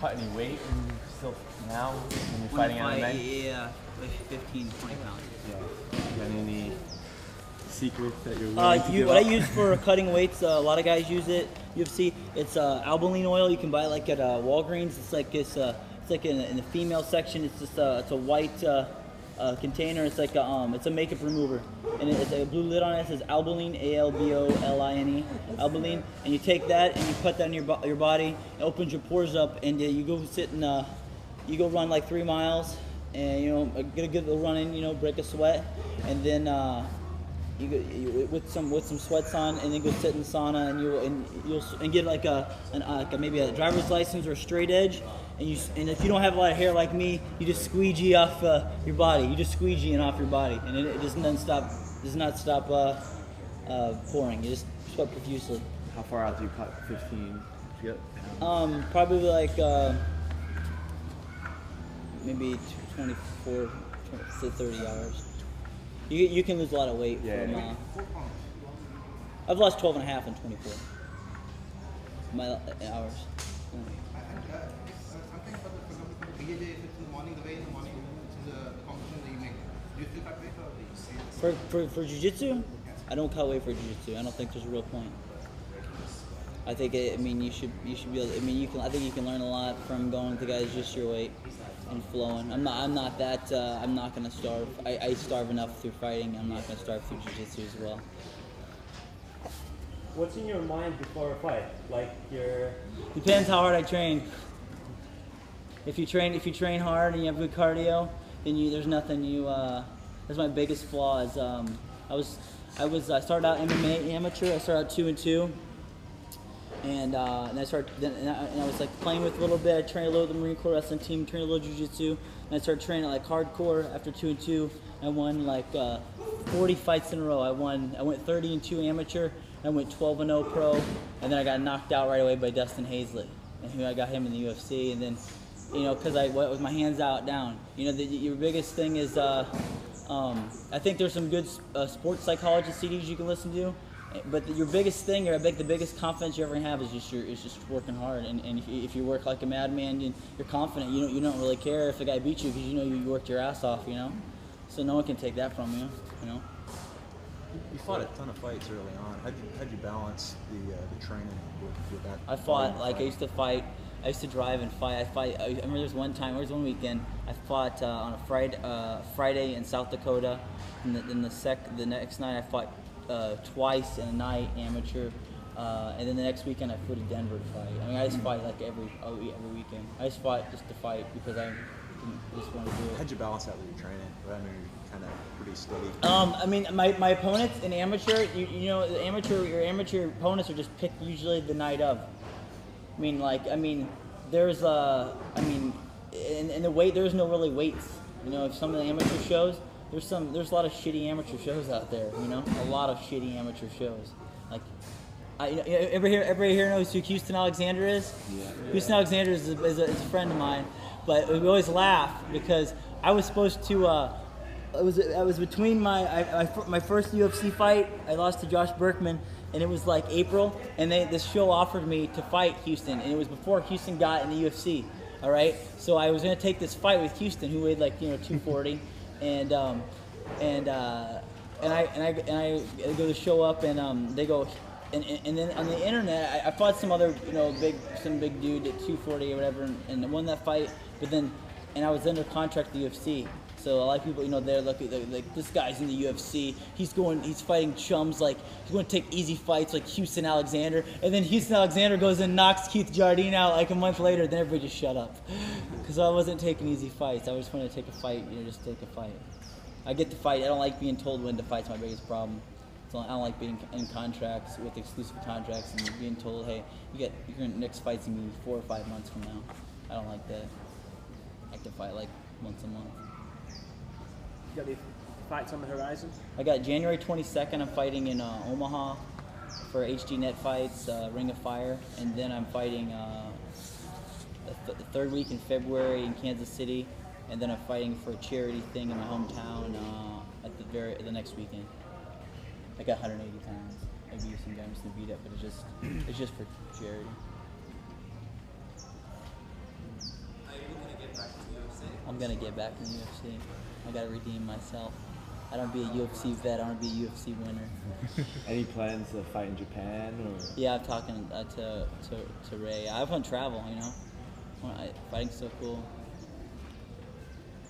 cut any weight and still now when you're fighting MMA? Yeah, like 15, 20 pounds. Yeah. Got any secrets that you're willing to give what up? I use for cutting weights, a lot of guys use it. UFC. It's albaline oil. You can buy it like at Walgreens. It's like it's like in the female section. It's just it's a white container. It's like it's a makeup remover, and it's a blue lid on it. It says albaline, ALBOLINE, albaline. And you take that and you put that in your body. It opens your pores up, and you go sit and you go run like 3 miles, and get a good little run in, break a sweat, and then you go with some sweats on, and then go sit in the sauna, and you'll get like maybe a driver's license or a straight edge. And if you don't have a lot of hair like me, you just squeegee off your body. You just squeegee off your body, and it does not stop pouring. You just sweat profusely. How far out do you cut? 15? Probably like maybe 24 to 30 hours. You can lose a lot of weight from. I've lost 12 and a half in 24 hours. For jiu-jitsu, I don't cut weight for jiu-jitsu. I don't think there's a real point. I think you should be able. I think you can learn a lot from going to guys just your weight and flowing. I'm not that. I'm not gonna starve. I starve enough through fighting. I'm not gonna starve through jiu-jitsu as well. What's in your mind before a fight? Like Depends how hard I train. If you train hard and you have good cardio, then there's nothing you. That's my biggest flaw. Is I started out MMA amateur. I started out 2-2, and I was like playing with a little bit. I trained a little with the Marine Corps wrestling team, trained a little jiu-jitsu, and I started training like hardcore after 2-2. I won like 40 fights in a row. I went 30-2 amateur. I went 12-0 pro, and then I got knocked out right away by Dustin Hazlett, and I got him in the UFC, and then. Because I went with my hands out down. Your biggest thing is, I think there's some good sports psychology CDs you can listen to, but your biggest thing, or I think the biggest confidence you ever have is just working hard. And if you work like a madman, you're confident. You don't really care if the guy beats you because you worked your ass off. So no one can take that from you. You fought a ton of fights early on. How'd you balance the training with that? I fought I used to fight. I used to drive and fight. I remember there was one weekend I fought on a Friday in South Dakota, and then the next night I fought twice in a night amateur, and then the next weekend I flew to Denver to fight. I just fight like every weekend. I just fought just to fight because I just want to do it. How'd you balance that with your training? You're kind of pretty steady. My opponents in amateur, your amateur opponents are just picked usually the night of. There's in the weight, there's no really weights. If some of the amateur shows, there's a lot of shitty amateur shows out there. A lot of shitty amateur shows. Like, everybody here knows who Houston Alexander is. Yeah. Houston Alexander is a friend of mine, but we always laugh because I was supposed to. I was between my first UFC fight. I lost to Josh Berkman. And it was like April, and this show offered me to fight Houston, and it was before Houston got in the UFC. All right, so I was gonna take this fight with Houston, who weighed like 240, and I go to show up, and they go, and then on the internet I fought some other big dude at 240 or whatever, and won that fight, and I was under contract with the UFC. So a lot of people, they're like this guy's in the UFC. He's fighting chums like he's going to take easy fights like Houston Alexander, and then Houston Alexander goes and knocks Keith Jardine out like a month later. Then everybody just shut up, because I wasn't taking easy fights. I just wanted to take a fight, just take a fight. I get to fight. I don't like being told when to fight. It's my biggest problem. So I don't like being in contracts with exclusive contracts and being told, hey, your next fight's gonna be 4 or 5 months from now. I don't like that. I like to fight like once a month. You got any fights on the horizon? I got January 22nd. I'm fighting in Omaha for HD Net Fights, Ring of Fire, and then I'm fighting the third week in February in Kansas City, and then I'm fighting for a charity thing in my hometown at the next weekend. I got 180 pounds. Maybe some guys to beat up, but it's just for charity. I'm gonna get back in the UFC. I gotta redeem myself. I don't be a UFC vet. I want to be a UFC winner. Any plans to fight in Japan or? Yeah, I'm talking to Ray. I want to travel. You know, fighting's so cool.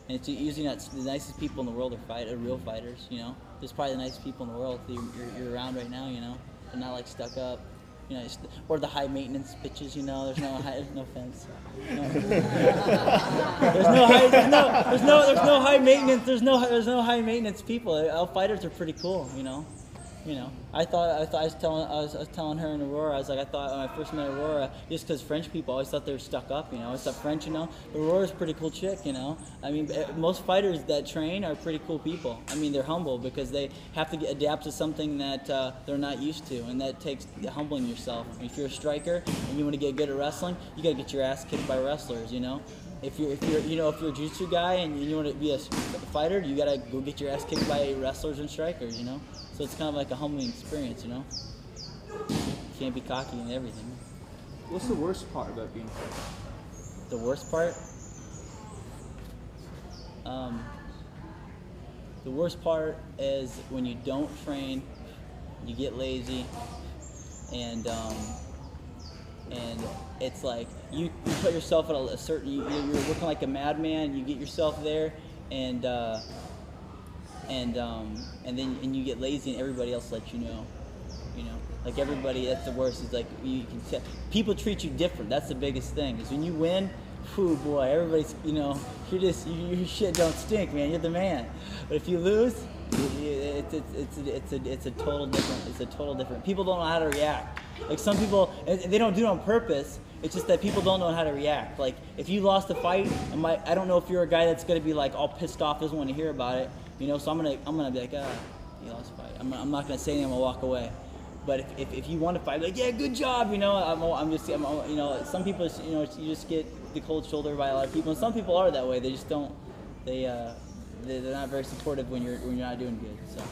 And it's usually not the nicest people in the world are real fighters. You know, there's probably the nicest people in the world that you're around right now. You know, they're not like stuck up. You know, or the high maintenance bitches. You know, there's no offense. No. There's no high maintenance. There's no high maintenance people. All fighters are pretty cool. You know. I was telling her in Aurora, I was like, I thought when I first met Aurora, just because French people always thought they were stuck up, you know, I thought French, you know, but Aurora's a pretty cool chick, you know. I mean, most fighters that train are pretty cool people. I mean, they're humble because they have to adapt to something that they're not used to, and that takes humbling yourself. If you're a striker and you want to get good at wrestling, you got to get your ass kicked by wrestlers, you know. If you're a jiu-jitsu guy and you want to be a fighter, you gotta go get your ass kicked by wrestlers and strikers, you know. So it's kind of like a humbling experience, you know. You can't be cocky and everything. What's the worst part about being fit? The worst part? The worst part is when you don't train, you get lazy, and it's like you put yourself at a certain, you're working like a madman. You get yourself there, and then you get lazy, and everybody else lets you know. Like everybody. That's the worst. Is like you can tell people treat you different. That's the biggest thing. Is when you win, whew, boy, everybody's your shit don't stink, man. You're the man. But if you lose, it's a total different. People don't know how to react. Like some people, they don't do it on purpose. It's just that people don't know how to react. Like if you lost a fight, I don't know if you're a guy that's gonna be like all pissed off, doesn't want to hear about it. You know, so I'm gonna be like, you lost a fight. I'm not gonna say anything. I'm gonna walk away. But if you want to fight, like, yeah, good job. You know, you know, some people, you know, you just get the cold shoulder by a lot of people, and some people are that way. They just don't. They're not very supportive when you're not doing good. So.